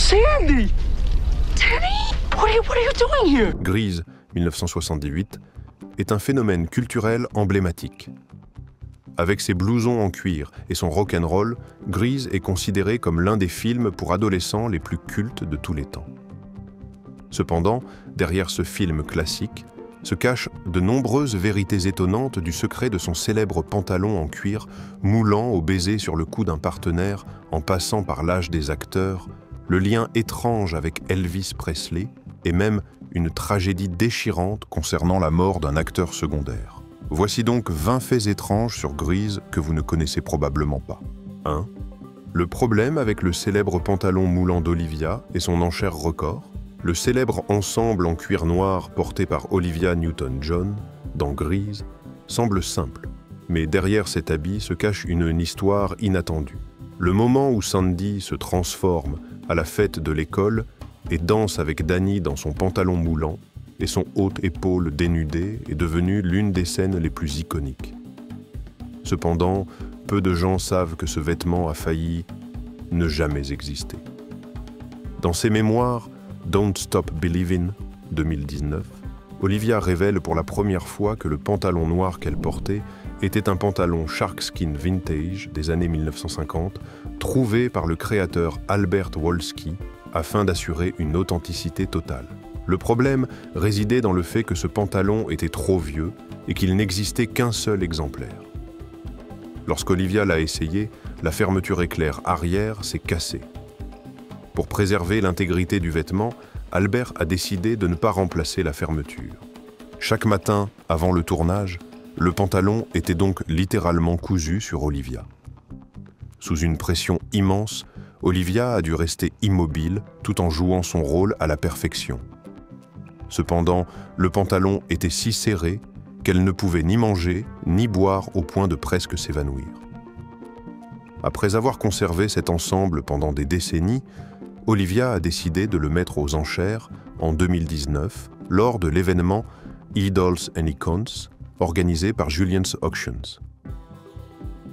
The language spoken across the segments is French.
Sandy! Teddy? What are you doing here? Grease, 1978, est un phénomène culturel emblématique. Avec ses blousons en cuir et son rock'n'roll, Grease est considéré comme l'un des films pour adolescents les plus cultes de tous les temps. Cependant, derrière ce film classique, se cachent de nombreuses vérités étonnantes du secret de son célèbre pantalon en cuir moulant au baiser sur le cou d'un partenaire en passant par l'âge des acteurs, le lien étrange avec Elvis Presley et même une tragédie déchirante concernant la mort d'un acteur secondaire. Voici donc 20 faits étranges sur Grease que vous ne connaissez probablement pas. 1. Le problème avec le célèbre pantalon moulant d'Olivia et son enchère record. Le célèbre ensemble en cuir noir porté par Olivia Newton-John dans Grease semble simple, mais derrière cet habit se cache une histoire inattendue. Le moment où Sandy se transforme à la fête de l'école et danse avec Danny dans son pantalon moulant et son haute épaule dénudée est devenue l'une des scènes les plus iconiques. Cependant, peu de gens savent que ce vêtement a failli ne jamais exister. Dans ses mémoires, Don't Stop Believin', 2019, Olivia révèle pour la première fois que le pantalon noir qu'elle portait était un pantalon sharkskin vintage des années 1950, trouvé par le créateur Albert Wolski afin d'assurer une authenticité totale. Le problème résidait dans le fait que ce pantalon était trop vieux et qu'il n'existait qu'un seul exemplaire. Lorsqu'Olivia l'a essayé, la fermeture éclair arrière s'est cassée. Pour préserver l'intégrité du vêtement, Albert a décidé de ne pas remplacer la fermeture. Chaque matin, avant le tournage, le pantalon était donc littéralement cousu sur Olivia. Sous une pression immense, Olivia a dû rester immobile tout en jouant son rôle à la perfection. Cependant, le pantalon était si serré qu'elle ne pouvait ni manger ni boire au point de presque s'évanouir. Après avoir conservé cet ensemble pendant des décennies, Olivia a décidé de le mettre aux enchères en 2019 lors de l'événement Idols and Icons organisé par Julien's Auctions.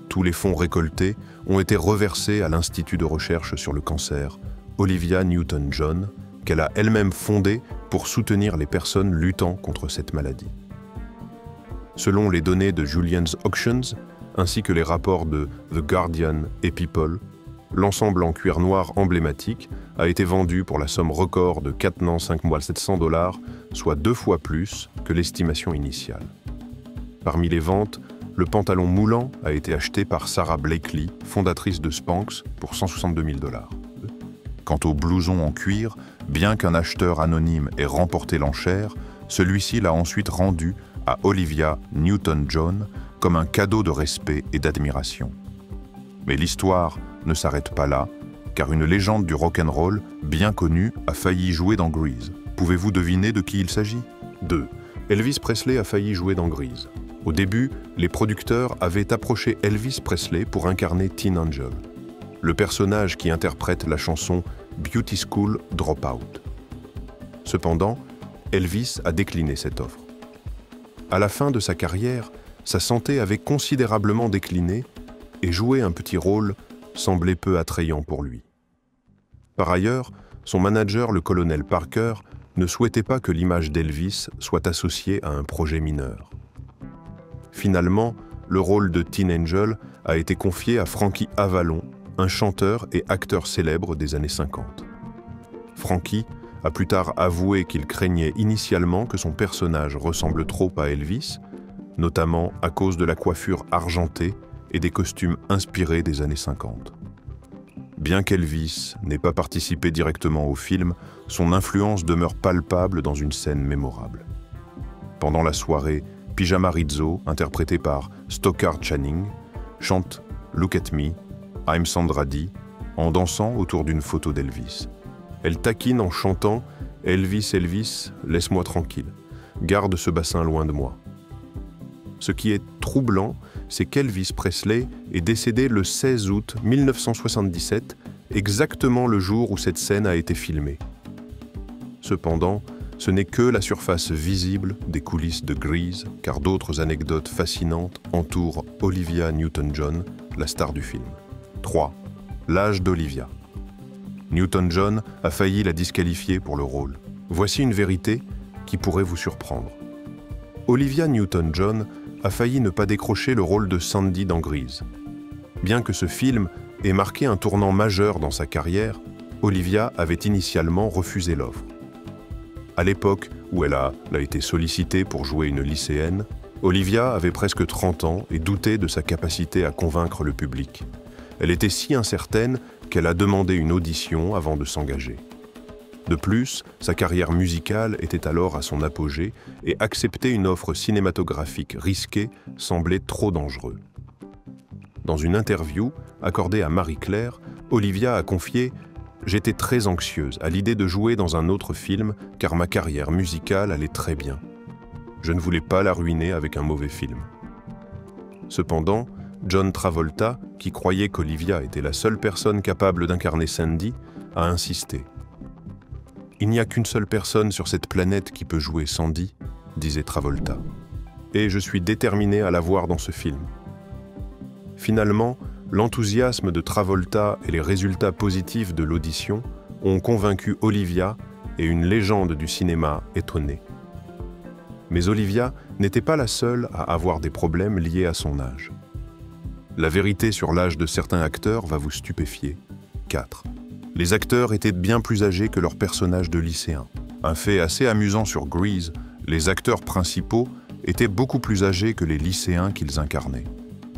Tous les fonds récoltés ont été reversés à l'Institut de recherche sur le cancer Olivia Newton-John, qu'elle a elle-même fondé pour soutenir les personnes luttant contre cette maladie. Selon les données de Julien's Auctions, ainsi que les rapports de The Guardian et People, l'ensemble en cuir noir emblématique a été vendu pour la somme record de 700 $, soit 2 fois plus que l'estimation initiale. Parmi les ventes, le pantalon moulant a été acheté par Sarah Blakely, fondatrice de Spanx, pour 162 000 $. Quant au blouson en cuir, bien qu'un acheteur anonyme ait remporté l'enchère, celui-ci l'a ensuite rendu à Olivia Newton-John comme un cadeau de respect et d'admiration. Mais l'histoire ne s'arrête pas là, car une légende du rock'n'roll bien connue a failli jouer dans Grease. Pouvez-vous deviner de qui il s'agit? 2. Elvis Presley a failli jouer dans Grease. Au début, les producteurs avaient approché Elvis Presley pour incarner Teen Angel, le personnage qui interprète la chanson Beauty School Dropout. Cependant, Elvis a décliné cette offre. À la fin de sa carrière, sa santé avait considérablement décliné et jouer un petit rôle semblait peu attrayant pour lui. Par ailleurs, son manager, le colonel Parker, ne souhaitait pas que l'image d'Elvis soit associée à un projet mineur. Finalement, le rôle de Teen Angel a été confié à Frankie Avalon, un chanteur et acteur célèbre des années 50. Frankie a plus tard avoué qu'il craignait initialement que son personnage ressemble trop à Elvis, notamment à cause de la coiffure argentée et des costumes inspirés des années 50. Bien qu'Elvis n'ait pas participé directement au film, son influence demeure palpable dans une scène mémorable. Pendant la soirée, Pyjama Rizzo, interprété par Stockard Channing, chante « Look at me », « I'm Sandra Dee » en dansant autour d'une photo d'Elvis. Elle taquine en chantant « Elvis, Elvis, laisse-moi tranquille, garde ce bassin loin de moi ». Ce qui est troublant, c'est qu'Elvis Presley est décédé le 16 août 1977, exactement le jour où cette scène a été filmée. Cependant, ce n'est que la surface visible des coulisses de Grease, car d'autres anecdotes fascinantes entourent Olivia Newton-John, la star du film. 3. L'âge d'Olivia. Newton-John a failli la disqualifier pour le rôle. Voici une vérité qui pourrait vous surprendre. Olivia Newton-John a failli ne pas décrocher le rôle de Sandy dans Grease. Bien que ce film ait marqué un tournant majeur dans sa carrière, Olivia avait initialement refusé l'offre. À l'époque où elle a été sollicitée pour jouer une lycéenne, Olivia avait presque 30 ans et doutait de sa capacité à convaincre le public. Elle était si incertaine qu'elle a demandé une audition avant de s'engager. De plus, sa carrière musicale était alors à son apogée et accepter une offre cinématographique risquée semblait trop dangereux. Dans une interview accordée à Marie-Claire, Olivia a confié « J'étais très anxieuse à l'idée de jouer dans un autre film car ma carrière musicale allait très bien. Je ne voulais pas la ruiner avec un mauvais film. » Cependant, John Travolta, qui croyait qu'Olivia était la seule personne capable d'incarner Sandy, a insisté. « Il n'y a qu'une seule personne sur cette planète qui peut jouer Sandy, » disait Travolta. « Et je suis déterminé à la voir dans ce film. » Finalement, l'enthousiasme de Travolta et les résultats positifs de l'audition ont convaincu Olivia et une légende du cinéma étonnée. Mais Olivia n'était pas la seule à avoir des problèmes liés à son âge. La vérité sur l'âge de certains acteurs va vous stupéfier. 4. Les acteurs étaient bien plus âgés que leurs personnages de lycéens. Un fait assez amusant sur Grease, les acteurs principaux étaient beaucoup plus âgés que les lycéens qu'ils incarnaient.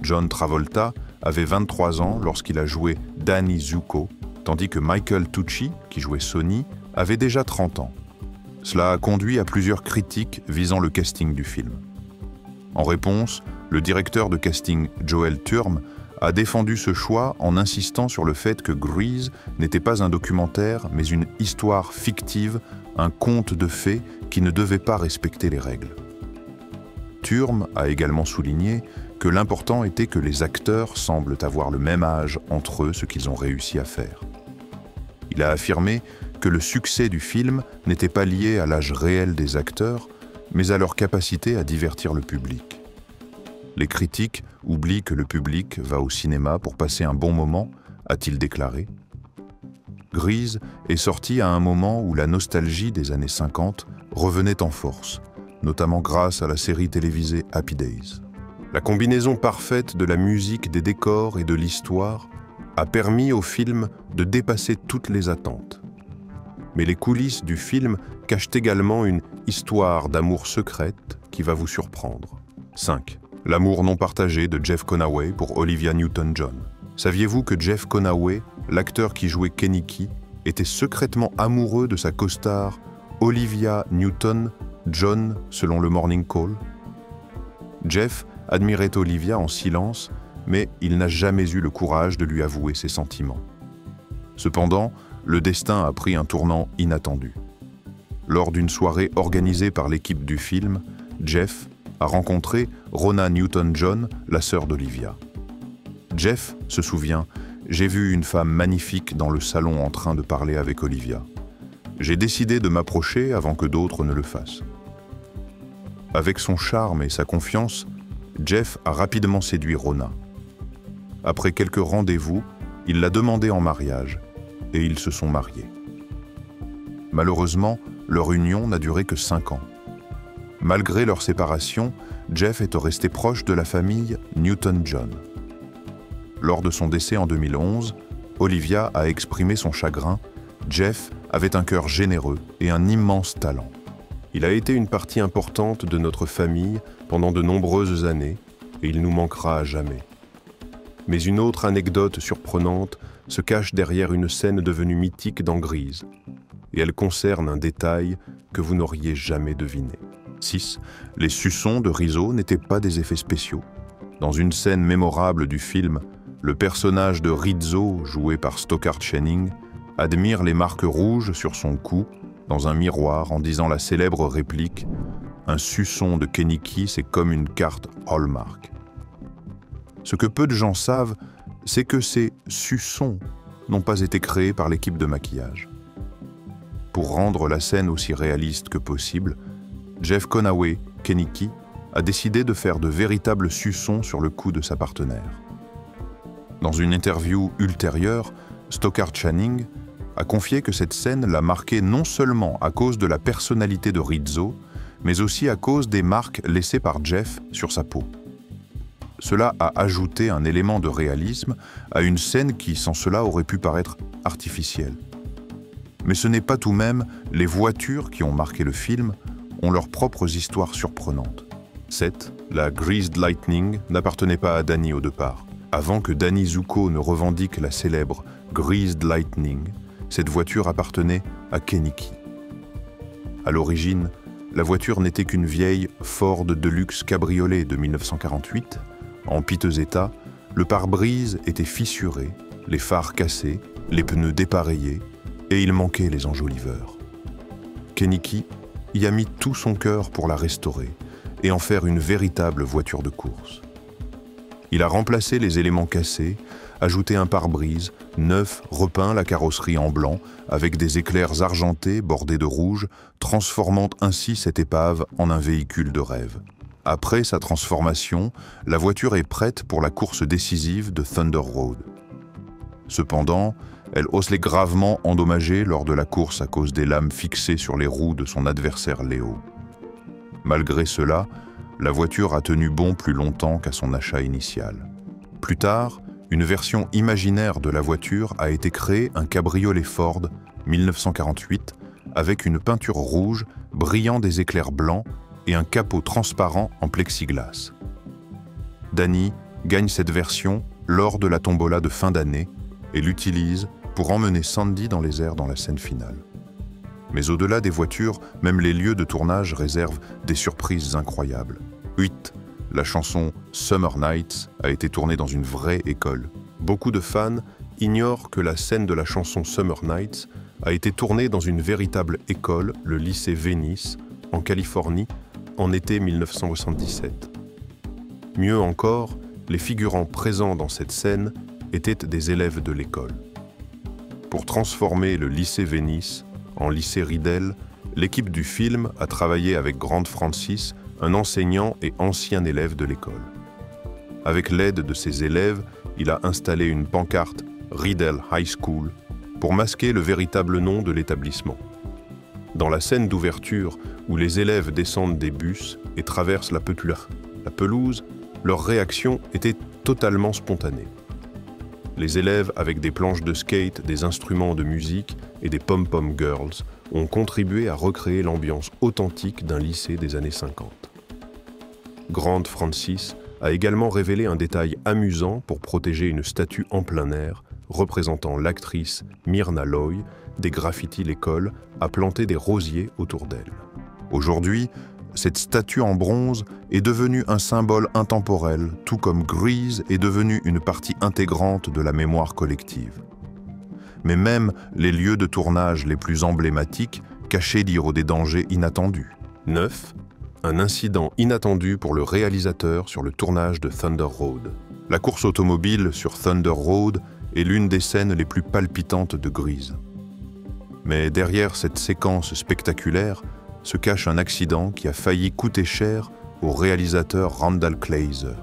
John Travolta avait 23 ans lorsqu'il a joué Danny Zuko, tandis que Michael Tucci, qui jouait Sonny, avait déjà 30 ans. Cela a conduit à plusieurs critiques visant le casting du film. En réponse, le directeur de casting Joel Turm a défendu ce choix en insistant sur le fait que Grease n'était pas un documentaire mais une histoire fictive, un conte de fées qui ne devait pas respecter les règles. Turm a également souligné que l'important était que les acteurs semblent avoir le même âge entre eux, ce qu'ils ont réussi à faire. Il a affirmé que le succès du film n'était pas lié à l'âge réel des acteurs, mais à leur capacité à divertir le public. Les critiques oublient que le public va au cinéma pour passer un bon moment, a-t-il déclaré. Grease est sorti à un moment où la nostalgie des années 50 revenait en force, notamment grâce à la série télévisée Happy Days. La combinaison parfaite de la musique, des décors et de l'histoire a permis au film de dépasser toutes les attentes. Mais les coulisses du film cachent également une histoire d'amour secrète qui va vous surprendre. 5. L'amour non partagé de Jeff Conaway pour Olivia Newton-John. Saviez-vous que Jeff Conaway, l'acteur qui jouait Kenickie, était secrètement amoureux de sa co-star Olivia Newton-John selon le Morning Call? Jeff admirait Olivia en silence, mais il n'a jamais eu le courage de lui avouer ses sentiments. Cependant, le destin a pris un tournant inattendu. Lors d'une soirée organisée par l'équipe du film, Jeff a rencontré Rona Newton-John, la sœur d'Olivia. Jeff se souvient « J'ai vu une femme magnifique dans le salon en train de parler avec Olivia. J'ai décidé de m'approcher avant que d'autres ne le fassent. » Avec son charme et sa confiance, Jeff a rapidement séduit Rona. Après quelques rendez-vous, il l'a demandée en mariage et ils se sont mariés. Malheureusement, leur union n'a duré que 5 ans. Malgré leur séparation, Jeff est resté proche de la famille Newton-John. Lors de son décès en 2011, Olivia a exprimé son chagrin. Jeff avait un cœur généreux et un immense talent. Il a été une partie importante de notre famille pendant de nombreuses années et il nous manquera à jamais. Mais une autre anecdote surprenante se cache derrière une scène devenue mythique dans Grease, et elle concerne un détail que vous n'auriez jamais deviné. 6. Les suçons de Rizzo n'étaient pas des effets spéciaux. Dans une scène mémorable du film, le personnage de Rizzo, joué par Stockard Channing, admire les marques rouges sur son cou dans un miroir en disant la célèbre réplique « Un suçon de Kenickie, c'est comme une carte Hallmark ». Ce que peu de gens savent, c'est que ces suçons n'ont pas été créés par l'équipe de maquillage. Pour rendre la scène aussi réaliste que possible, Jeff Conaway, Kenickie, a décidé de faire de véritables suçons sur le cou de sa partenaire. Dans une interview ultérieure, Stockard Channing a confié que cette scène l'a marqué non seulement à cause de la personnalité de Rizzo, mais aussi à cause des marques laissées par Jeff sur sa peau. Cela a ajouté un élément de réalisme à une scène qui, sans cela, aurait pu paraître artificielle. Mais ce n'est pas tout même les voitures qui ont marqué le film, ont leurs propres histoires surprenantes. Cette, la Greased Lightning, n'appartenait pas à Danny au départ. Avant que Danny Zuko ne revendique la célèbre Greased Lightning, cette voiture appartenait à Kenickie. À l'origine, la voiture n'était qu'une vieille Ford Deluxe cabriolet de 1948. En piteux état, le pare-brise était fissuré, les phares cassés, les pneus dépareillés, et il manquait les enjoliveurs. Kenickie y a mis tout son cœur pour la restaurer et en faire une véritable voiture de course. Il a remplacé les éléments cassés, ajouté un pare-brise, neuf, repeint la carrosserie en blanc avec des éclairs argentés bordés de rouge, transformant ainsi cette épave en un véhicule de rêve. Après sa transformation, la voiture est prête pour la course décisive de Thunder Road. Cependant, elle oscille gravement endommagée lors de la course à cause des lames fixées sur les roues de son adversaire Léo. Malgré cela, la voiture a tenu bon plus longtemps qu'à son achat initial. Plus tard, une version imaginaire de la voiture a été créée, un cabriolet Ford 1948 avec une peinture rouge brillant des éclairs blancs et un capot transparent en plexiglas. Danny gagne cette version lors de la tombola de fin d'année et l'utilise pour emmener Sandy dans les airs dans la scène finale. Mais au-delà des voitures, même les lieux de tournage réservent des surprises incroyables. 8. La chanson Summer Nights a été tournée dans une vraie école. Beaucoup de fans ignorent que la scène de la chanson Summer Nights a été tournée dans une véritable école, le lycée Venice, en Californie, en été 1977. Mieux encore, les figurants présents dans cette scène étaient des élèves de l'école. Pour transformer le lycée Venice en lycée Riddell, l'équipe du film a travaillé avec Grant Francis, un enseignant et ancien élève de l'école. Avec l'aide de ses élèves, il a installé une pancarte Riddell High School pour masquer le véritable nom de l'établissement. Dans la scène d'ouverture où les élèves descendent des bus et traversent la pelouse, leur réaction était totalement spontanée. Les élèves, avec des planches de skate, des instruments de musique et des pom-pom girls, ont contribué à recréer l'ambiance authentique d'un lycée des années 50. Grant Francis a également révélé un détail amusant pour protéger une statue en plein air représentant l'actrice Myrna Loy des graffitis l'école a planté des rosiers autour d'elle. Aujourd'hui, cette statue en bronze est devenue un symbole intemporel, tout comme Grease est devenue une partie intégrante de la mémoire collective. Mais même les lieux de tournage les plus emblématiques cachaient dire des dangers inattendus. 9. Un incident inattendu pour le réalisateur sur le tournage de Thunder Road. La course automobile sur Thunder Road est l'une des scènes les plus palpitantes de Grease. Mais derrière cette séquence spectaculaire se cache un accident qui a failli coûter cher au réalisateur Randall Kleiser.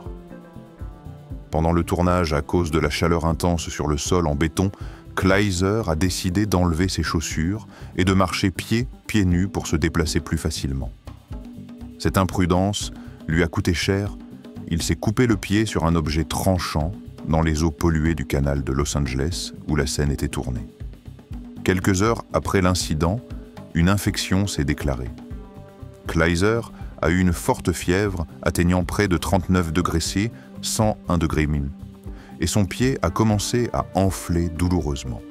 Pendant le tournage, à cause de la chaleur intense sur le sol en béton, Kleiser a décidé d'enlever ses chaussures et de marcher pieds nus pour se déplacer plus facilement. Cette imprudence lui a coûté cher, il s'est coupé le pied sur un objet tranchant dans les eaux polluées du canal de Los Angeles où la scène était tournée. Quelques heures après l'incident, une infection s'est déclarée. Kleiser a eu une forte fièvre atteignant près de 39 degrés C, 101 degrés min, et son pied a commencé à enfler douloureusement.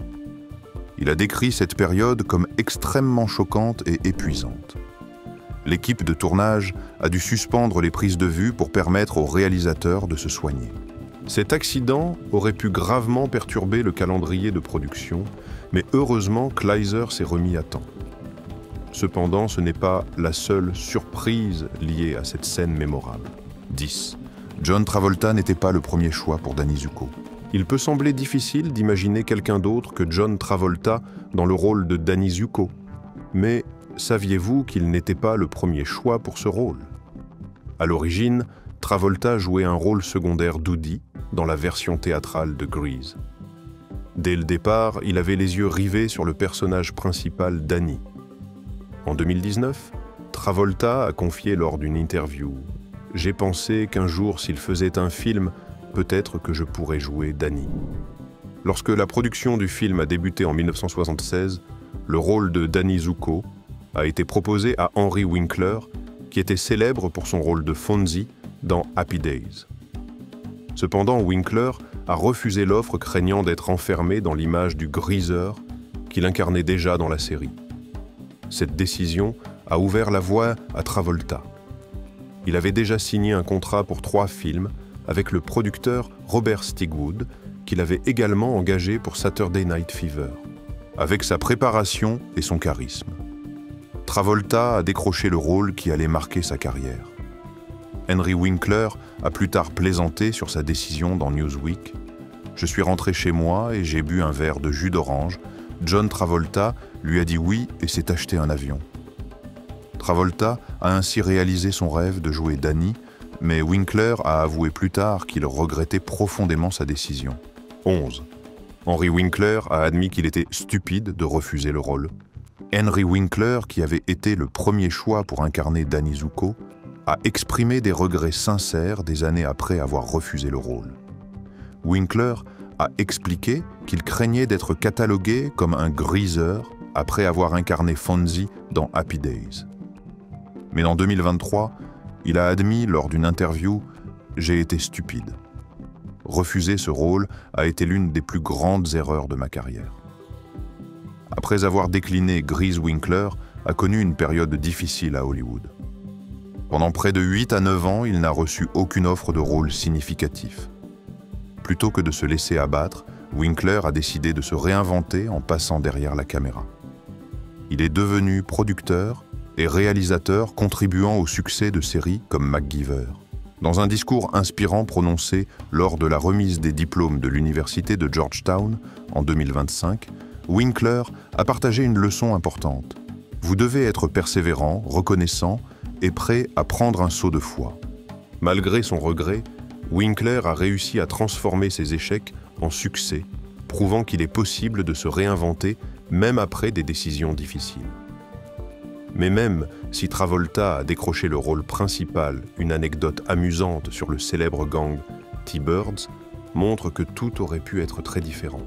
Il a décrit cette période comme extrêmement choquante et épuisante. L'équipe de tournage a dû suspendre les prises de vue pour permettre au réalisateur de se soigner. Cet accident aurait pu gravement perturber le calendrier de production, mais heureusement Kleiser s'est remis à temps. Cependant, ce n'est pas la seule surprise liée à cette scène mémorable. 10. John Travolta n'était pas le premier choix pour Danny Zuko. Il peut sembler difficile d'imaginer quelqu'un d'autre que John Travolta dans le rôle de Danny Zuko, mais saviez-vous qu'il n'était pas le premier choix pour ce rôle? À l'origine, Travolta jouait un rôle secondaire d'Woody dans la version théâtrale de Grease. Dès le départ, il avait les yeux rivés sur le personnage principal Danny. En 2019, Travolta a confié lors d'une interview « J'ai pensé qu'un jour, s'il faisait un film, peut-être que je pourrais jouer Danny ». Lorsque la production du film a débuté en 1976, le rôle de Danny Zuko a été proposé à Henry Winkler, qui était célèbre pour son rôle de Fonzie dans Happy Days. Cependant, Winkler a refusé l'offre craignant d'être enfermé dans l'image du Greaser qu'il incarnait déjà dans la série. Cette décision a ouvert la voie à Travolta. Il avait déjà signé un contrat pour 3 films avec le producteur Robert Stigwood, qu'il avait également engagé pour Saturday Night Fever. Avec sa préparation et son charisme, Travolta a décroché le rôle qui allait marquer sa carrière. Henry Winkler a plus tard plaisanté sur sa décision dans Newsweek. « Je suis rentré chez moi et j'ai bu un verre de jus d'orange. John Travolta lui a dit oui et s'est acheté un avion. » Travolta a ainsi réalisé son rêve de jouer Danny, mais Winkler a avoué plus tard qu'il regrettait profondément sa décision. 11. Henry Winkler a admis qu'il était stupide de refuser le rôle. Henry Winkler, qui avait été le premier choix pour incarner Danny Zuko, a exprimé des regrets sincères des années après avoir refusé le rôle. Winkler a expliqué qu'il craignait d'être catalogué comme un greaser après avoir incarné Fonzie dans Happy Days. Mais en 2023, il a admis lors d'une interview « J'ai été stupide. Refuser ce rôle a été l'une des plus grandes erreurs de ma carrière. » Après avoir décliné, Grease Winkler a connu une période difficile à Hollywood. Pendant près de 8 à 9 ans, il n'a reçu aucune offre de rôle significatif. Plutôt que de se laisser abattre, Winkler a décidé de se réinventer en passant derrière la caméra. Il est devenu producteur et réalisateur contribuant au succès de séries comme MacGyver. Dans un discours inspirant prononcé lors de la remise des diplômes de l'Université de Georgetown en 2025, Winkler a partagé une leçon importante. Vous devez être persévérant, reconnaissant et prêt à prendre un saut de foi. Malgré son regret, Winkler a réussi à transformer ses échecs en succès, prouvant qu'il est possible de se réinventer même après des décisions difficiles. Mais même si Travolta a décroché le rôle principal, une anecdote amusante sur le célèbre gang T-Birds montre que tout aurait pu être très différent.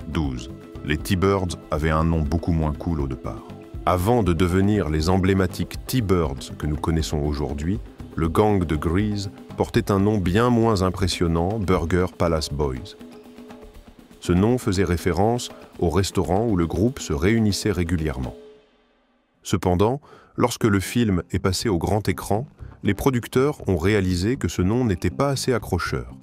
12. Les T-Birds avaient un nom beaucoup moins cool au départ. Avant de devenir les emblématiques T-Birds que nous connaissons aujourd'hui, le gang de Grease portait un nom bien moins impressionnant, Burger Palace Boys. Ce nom faisait référence au restaurant où le groupe se réunissait régulièrement. Cependant, lorsque le film est passé au grand écran, les producteurs ont réalisé que ce nom n'était pas assez accrocheur.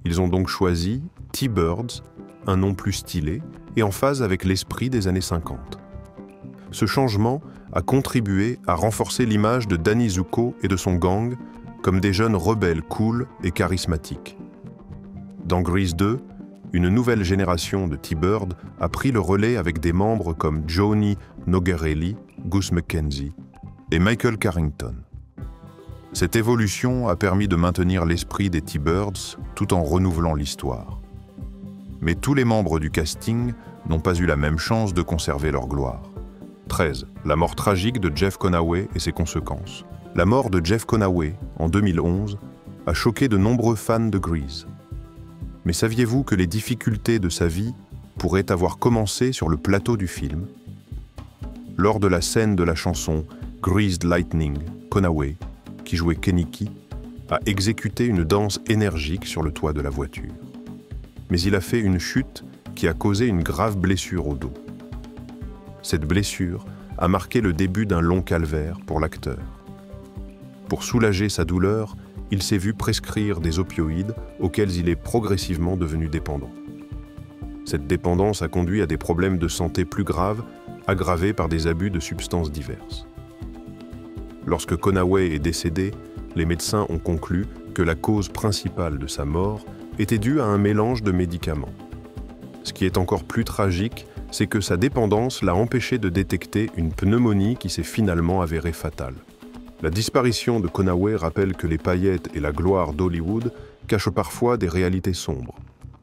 Ils ont donc choisi T-Birds, un nom plus stylé et en phase avec l'esprit des années 50. Ce changement a contribué à renforcer l'image de Danny Zuko et de son gang comme des jeunes rebelles cool et charismatiques. Dans Grease 2, une nouvelle génération de T-Bird a pris le relais avec des membres comme Johnny Nogarelli, Gus Mackenzie et Michael Carrington. Cette évolution a permis de maintenir l'esprit des T-Birds tout en renouvelant l'histoire. Mais tous les membres du casting n'ont pas eu la même chance de conserver leur gloire. 13. La mort tragique de Jeff Conaway et ses conséquences. La mort de Jeff Conaway, en 2011, a choqué de nombreux fans de Grease. Mais saviez-vous que les difficultés de sa vie pourraient avoir commencé sur le plateau du film? Lors de la scène de la chanson « Greased Lightning », Conaway, qui jouait Kenickie, a exécuté une danse énergique sur le toit de la voiture. Mais il a fait une chute qui a causé une grave blessure au dos. Cette blessure a marqué le début d'un long calvaire pour l'acteur. Pour soulager sa douleur, il s'est vu prescrire des opioïdes auxquels il est progressivement devenu dépendant. Cette dépendance a conduit à des problèmes de santé plus graves, aggravés par des abus de substances diverses. Lorsque Conaway est décédé, les médecins ont conclu que la cause principale de sa mort était due à un mélange de médicaments. Ce qui est encore plus tragique, c'est que sa dépendance l'a empêché de détecter une pneumonie qui s'est finalement avérée fatale. La disparition de Conaway rappelle que les paillettes et la gloire d'Hollywood cachent parfois des réalités sombres.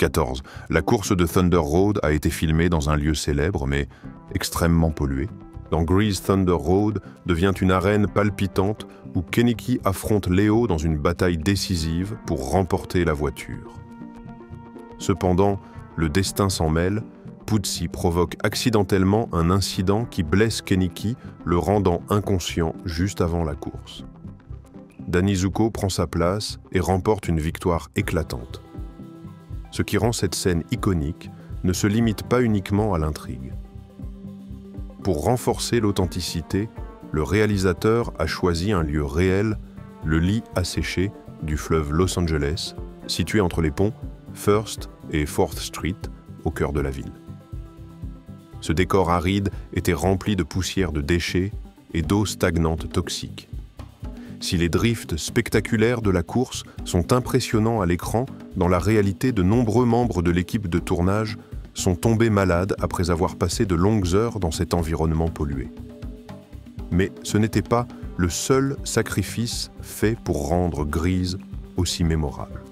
14. La course de Thunder Road a été filmée dans un lieu célèbre, mais extrêmement pollué. Dans Grease, Thunder Road devient une arène palpitante où Kenickie affronte Leo dans une bataille décisive pour remporter la voiture. Cependant, le destin s'en mêle. Pudsey provoque accidentellement un incident qui blesse Kenickie, le rendant inconscient juste avant la course. Danny Zuko prend sa place et remporte une victoire éclatante. Ce qui rend cette scène iconique ne se limite pas uniquement à l'intrigue. Pour renforcer l'authenticité, le réalisateur a choisi un lieu réel, le lit asséché du fleuve Los Angeles, situé entre les ponts First et 4th Street, au cœur de la ville. Ce décor aride était rempli de poussière de déchets et d'eau stagnante toxique. Si les drifts spectaculaires de la course sont impressionnants à l'écran, dans la réalité, de nombreux membres de l'équipe de tournage sont tombés malades après avoir passé de longues heures dans cet environnement pollué. Mais ce n'était pas le seul sacrifice fait pour rendre Grease aussi mémorable.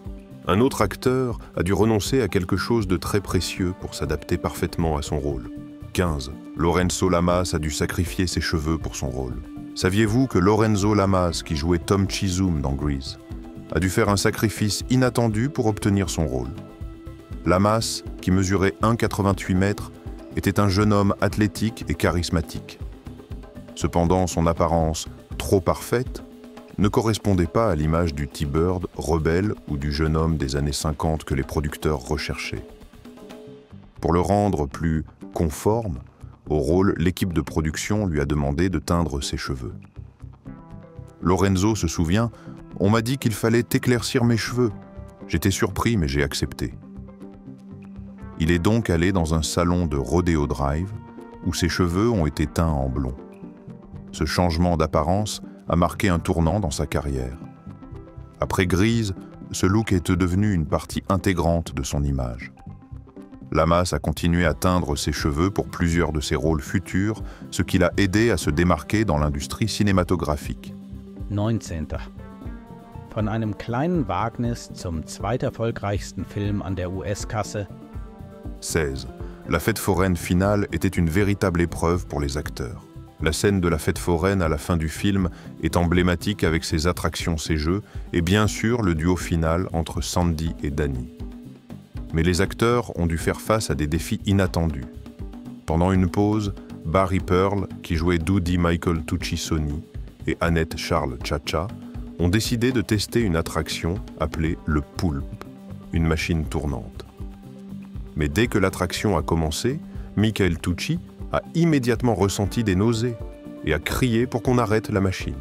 Un autre acteur a dû renoncer à quelque chose de très précieux pour s'adapter parfaitement à son rôle. 15. Lorenzo Lamas a dû sacrifier ses cheveux pour son rôle. Saviez-vous que Lorenzo Lamas, qui jouait Tom Chisholm dans Grease, a dû faire un sacrifice inattendu pour obtenir son rôle? Lamas, qui mesurait 1,88 m, était un jeune homme athlétique et charismatique. Cependant, son apparence, trop parfaite, ne correspondait pas à l'image du T-Bird rebelle ou du jeune homme des années 50 que les producteurs recherchaient. Pour le rendre plus conforme au rôle, l'équipe de production lui a demandé de teindre ses cheveux. Lorenzo se souvient, « On m'a dit qu'il fallait éclaircir mes cheveux. J'étais surpris, mais j'ai accepté. » Il est donc allé dans un salon de Rodeo Drive où ses cheveux ont été teints en blond. Ce changement d'apparence a marqué un tournant dans sa carrière. Après Grease, ce look est devenu une partie intégrante de son image. Lamas a continué à teindre ses cheveux pour plusieurs de ses rôles futurs, ce qui l'a aidé à se démarquer dans l'industrie cinématographique. 19. Von einem kleinen Wagnis zum zweiterfolgreichsten Film an der US-Kasse. 16. La fête foraine finale était une véritable épreuve pour les acteurs. La scène de la fête foraine à la fin du film est emblématique avec ses attractions, ses jeux, et bien sûr le duo final entre Sandy et Danny. Mais les acteurs ont dû faire face à des défis inattendus. Pendant une pause, Barry Pearl, qui jouait Doody Michael Tucci Sony, et Annette Charles Chacha, ont décidé de tester une attraction appelée le Poulpe, une machine tournante. Mais dès que l'attraction a commencé, Michael Tucci a immédiatement ressenti des nausées et a crié pour qu'on arrête la machine.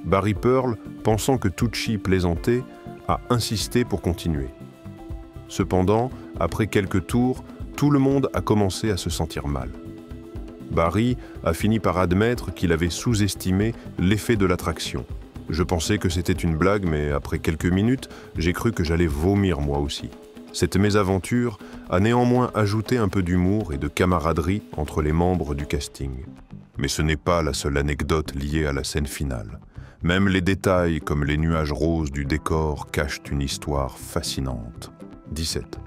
Barry Pearl, pensant que Tucci plaisantait, a insisté pour continuer. Cependant, après quelques tours, tout le monde a commencé à se sentir mal. Barry a fini par admettre qu'il avait sous-estimé l'effet de l'attraction. Je pensais que c'était une blague, mais après quelques minutes, j'ai cru que j'allais vomir moi aussi. Cette mésaventure a néanmoins ajouté un peu d'humour et de camaraderie entre les membres du casting. Mais ce n'est pas la seule anecdote liée à la scène finale. Même les détails comme les nuages roses du décor cachent une histoire fascinante. 17.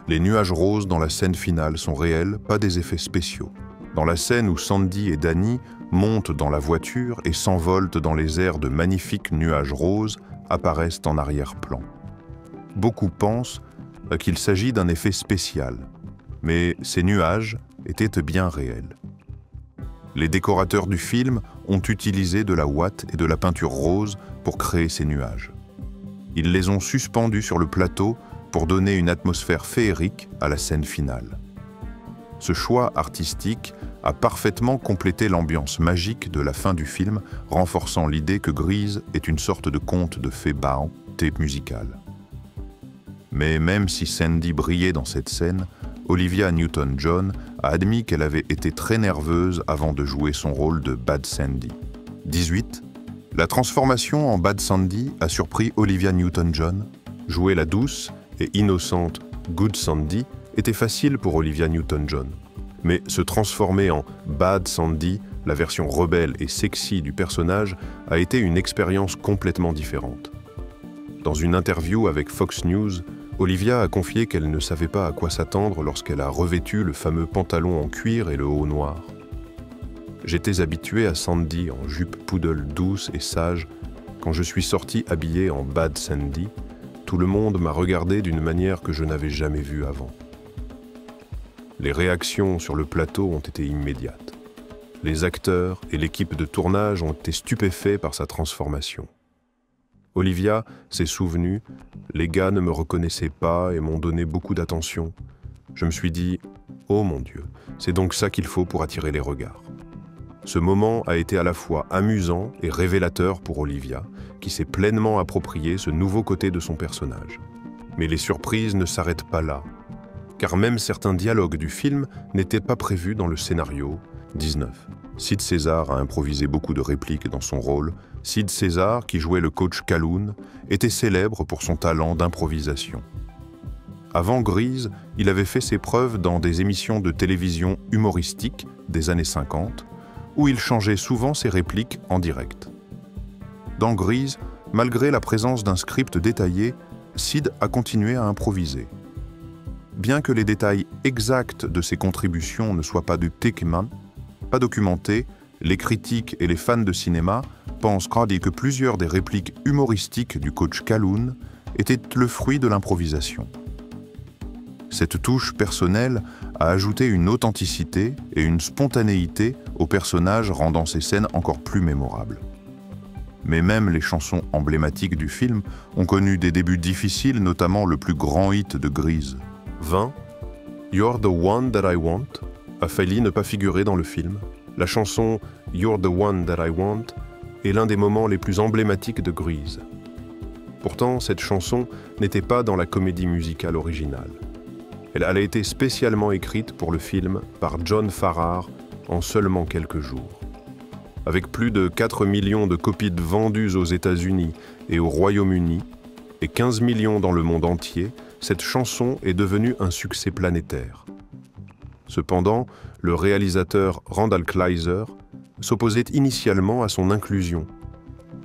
Les nuages roses dans la scène finale sont réels, pas des effets spéciaux. Dans la scène où Sandy et Danny montent dans la voiture et s'envolent dans les airs, de magnifiques nuages roses apparaissent en arrière-plan. Beaucoup pensent qu'il s'agit d'un effet spécial, mais ces nuages étaient bien réels. Les décorateurs du film ont utilisé de la ouate et de la peinture rose pour créer ces nuages. Ils les ont suspendus sur le plateau pour donner une atmosphère féerique à la scène finale. Ce choix artistique a parfaitement complété l'ambiance magique de la fin du film, renforçant l'idée que Grease est une sorte de conte de fées banté musical. Mais même si Sandy brillait dans cette scène, Olivia Newton-John a admis qu'elle avait été très nerveuse avant de jouer son rôle de Bad Sandy. 18. La transformation en Bad Sandy a surpris Olivia Newton-John. Jouer la douce et innocente Good Sandy était facile pour Olivia Newton-John. Mais se transformer en Bad Sandy, la version rebelle et sexy du personnage, a été une expérience complètement différente. Dans une interview avec Fox News, Olivia a confié qu'elle ne savait pas à quoi s'attendre lorsqu'elle a revêtu le fameux pantalon en cuir et le haut noir. J'étais habitué à Sandy en jupe poodle douce et sage. Quand je suis sorti habillé en Bad Sandy, tout le monde m'a regardé d'une manière que je n'avais jamais vue avant. Les réactions sur le plateau ont été immédiates. Les acteurs et l'équipe de tournage ont été stupéfaits par sa transformation. Olivia s'est souvenue, les gars ne me reconnaissaient pas et m'ont donné beaucoup d'attention. Je me suis dit, oh mon Dieu, c'est donc ça qu'il faut pour attirer les regards. Ce moment a été à la fois amusant et révélateur pour Olivia, qui s'est pleinement approprié ce nouveau côté de son personnage. Mais les surprises ne s'arrêtent pas là, car même certains dialogues du film n'étaient pas prévus dans le scénario. 19. Sid Caesar a improvisé beaucoup de répliques dans son rôle. Sid Caesar, qui jouait le coach Calhoun, était célèbre pour son talent d'improvisation. Avant Grease, il avait fait ses preuves dans des émissions de télévision humoristiques des années 50, où il changeait souvent ses répliques en direct. Dans Grease, malgré la présence d'un script détaillé, Sid a continué à improviser. Bien que les détails exacts de ses contributions ne soient pas pas documentés, les critiques et les fans de cinéma pensent que plusieurs des répliques humoristiques du coach Calhoun étaient le fruit de l'improvisation. Cette touche personnelle a ajouté une authenticité et une spontanéité au personnage, rendant ces scènes encore plus mémorables. Mais même les chansons emblématiques du film ont connu des débuts difficiles, notamment le plus grand hit de Grease. 20. You're the One That I Want a failli ne pas figurer dans le film. La chanson You're the One That I Want est l'un des moments les plus emblématiques de Grease. Pourtant, cette chanson n'était pas dans la comédie musicale originale. Elle a été spécialement écrite pour le film par John Farrar en seulement quelques jours. Avec plus de 4 millions de copies vendues aux États-Unis et au Royaume-Uni, et 15 millions dans le monde entier, cette chanson est devenue un succès planétaire. Cependant, le réalisateur Randall Kleiser s'opposait initialement à son inclusion.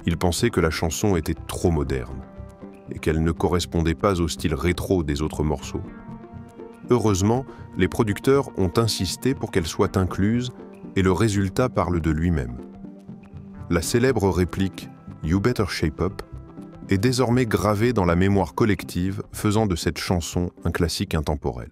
Il pensait que la chanson était trop moderne et qu'elle ne correspondait pas au style rétro des autres morceaux. Heureusement, les producteurs ont insisté pour qu'elle soit incluse et le résultat parle de lui-même. La célèbre réplique « You better shape up » est désormais gravée dans la mémoire collective, faisant de cette chanson un classique intemporel.